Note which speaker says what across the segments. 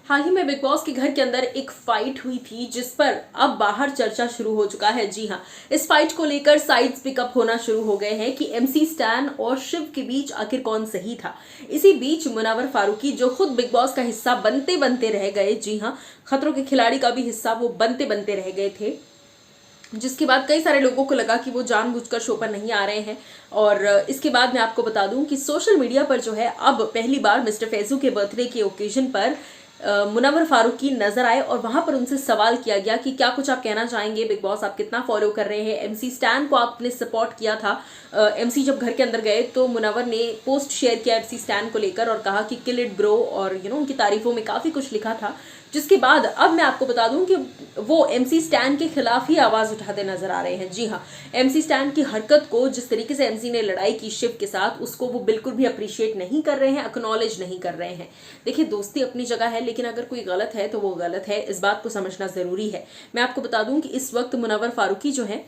Speaker 1: हाल ही में big boss के घर के अंदर एक फाइट हुई थी जिस पर अब बाहर चर्चा शुरू हो चुका है। जी हाँ, इस फाइट को लेकर साइड्स पिकअप होना शुरू हो गए हैं कि एमसी स्टैन और शिव के बीच आखिर कौन सही था। इसी बीच मुनव्वर फारूकी जो खुद बिग बॉस का हिस्सा बनते बनते रह गए, जी हाँ, खतरों के खिलाड़ी का भी हिस्सा वो बनते बनते रह गए थे, जिसके बाद कई सारे लोगों को लगा कि वो जानबूझकर शो पर नहीं आ रहे हैं। और इसके बाद मैं आपको बता दूं कि सोशल मीडिया पर जो है अब पहली बार मिस्टर फैजू के बर्थडे के ओकेजन पर मुनव्वर फारूकी नजर आए और वहां पर उनसे सवाल किया गया कि क्या कुछ आप कहना चाहेंगे, बिग बॉस आप कितना फॉलो कर रहे हैं, एमसी स्टैन को आपने सपोर्ट किया था। एमसी जब घर के अंदर गए तो मुनव्वर ने पोस्ट शेयर किया एमसी स्टैन को लेकर और कहा कि किल इट ब्रो, और उनकी तारीफों में काफी कुछ लिखा था। जिसके बाद अब मैं आपको बता दूं कि वो एमसी स्टैन के खिलाफ ही आवाज उठाते नजर आ रहे हैं। जी हाँ, एमसी स्टैन की हरकत को, जिस तरीके से एमसी ने लड़ाई की शिव के साथ, उसको वो बिल्कुल भी अप्रिशिएट नहीं कर रहे हैं, एक्नॉलेज नहीं कर रहे हैं। देखिए, दोस्ती अपनी जगह है, लेकिन अगर कोई गलत है तो वो गलत है, इस बात को समझना जरूरी है। मैं आपको बता दूं कि इस वक्त मुनव्वर फारूकी जो है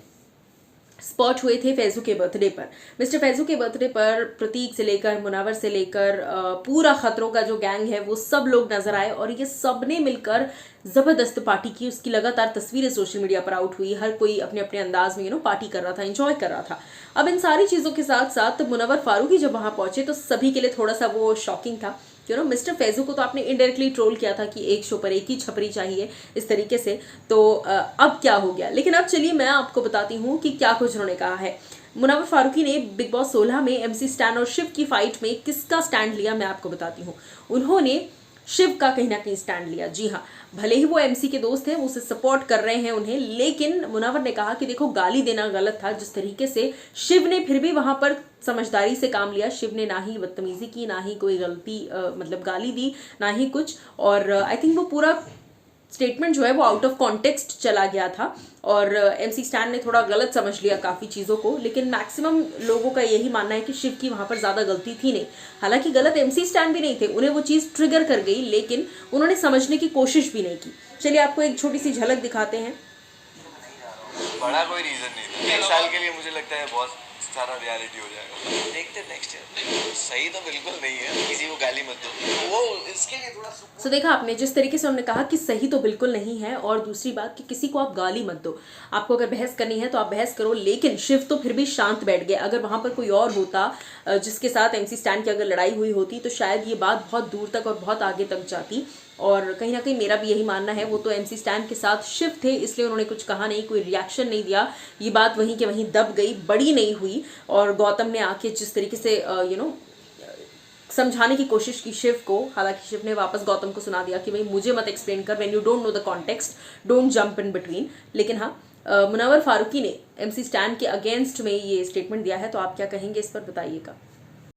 Speaker 1: स्पॉट हुए थे फैजू के बर्थडे पर। मिस्टर फैजू के बर्थडे पर प्रतीक से लेकर मुनव्वर से लेकर पूरा खतरों का जो गैंग है वो सब लोग नजर आए और ये सब ने मिलकर जबरदस्त पार्टी की। उसकी लगातार तस्वीरें सोशल मीडिया पर आउट हुई, हर कोई अपने अपने अंदाज में पार्टी कर रहा था, एंजॉय कर रहा था। अब इन सारी चीजों के साथ साथ मुनव्वर फारूकी जब वहां पहुंचे तो सभी के लिए थोड़ा सा वो शॉकिंग था। मिस्टर फैजू को तो आपने इनडायरेक्टली ट्रोल किया था कि एक शो पर एक ही छपरी चाहिए, इस तरीके से। तो अब क्या हो गया, लेकिन अब चलिए मैं आपको बताती हूँ कि क्या कुछ उन्होंने कहा है। मुनव्वर फारूकी ने बिग बॉस 16 में एमसी स्टैन और शिव की फाइट में किसका स्टैंड लिया, मैं आपको बताती हूँ। उन्होंने शिव का कहीं ना कहीं स्टैंड लिया। जी हाँ, भले ही वो एमसी के दोस्त हैं, वो उसे सपोर्ट कर रहे हैं उन्हें, लेकिन मुनव्वर ने कहा कि देखो, गाली देना गलत था। जिस तरीके से शिव ने फिर भी वहां पर समझदारी से काम लिया, शिव ने ना ही बदतमीजी की, ना ही कोई गलती मतलब गाली दी, ना ही कुछ। और आई थिंक वो पूरा स्टेटमेंट जो है वो आउट ऑफ कॉन्टेक्स्ट चला गया था और एमसी स्टैन ने थोड़ा गलत समझ लिया काफ़ी चीज़ों को। लेकिन मैक्सिमम लोगों का यही मानना है कि शिव की वहाँ पर ज़्यादा गलती थी नहीं। हालांकि गलत एमसी स्टैन भी नहीं थे, उन्हें वो चीज़ ट्रिगर कर गई, लेकिन उन्होंने समझने की कोशिश भी नहीं की। चलिए आपको एक छोटी सी झलक दिखाते हैं।
Speaker 2: बड़ा कोई रीजन नहीं था, एक साल के लिए मुझे लगता है बहुत सारा रियलिटी हो जाएगा, देखते हैं नेक्स्ट ईयर। सही तो बिल्कुल नहीं है, किसी को गाली मत दो, वो इसके लिए थोड़ा
Speaker 1: सो देखा आपने, जिस तरीके से उन्होंने कहा कि सही तो बिल्कुल नहीं है, और दूसरी बात कि किसी को आप गाली मत दो। आपको अगर बहस करनी है तो आप बहस करो, लेकिन शिव तो फिर भी शांत बैठ गए। अगर वहां पर कोई और होता जिसके साथ एमसी स्टैन की अगर लड़ाई हुई होती तो शायद ये बात बहुत दूर तक और बहुत आगे तक जाती। और कहीं ना कहीं मेरा भी यही मानना है, वो तो एमसी स्टैन के साथ शिव थे, इसलिए उन्होंने कुछ कहा नहीं, कोई रिएक्शन नहीं दिया। ये बात वहीं के वहीं दब गई, बड़ी नहीं हुई। और गौतम ने आके जिस तरीके से समझाने की कोशिश की शिव को, हालांकि शिव ने वापस गौतम को सुना दिया कि भाई मुझे मत एक्सप्लेन कर, when you don't know the context don't jump in between. लेकिन हाँ, मुनव्वर फारूकी ने एमसी स्टैन के अगेंस्ट में ये स्टेटमेंट दिया है, तो आप क्या कहेंगे इस पर, बताइएगा।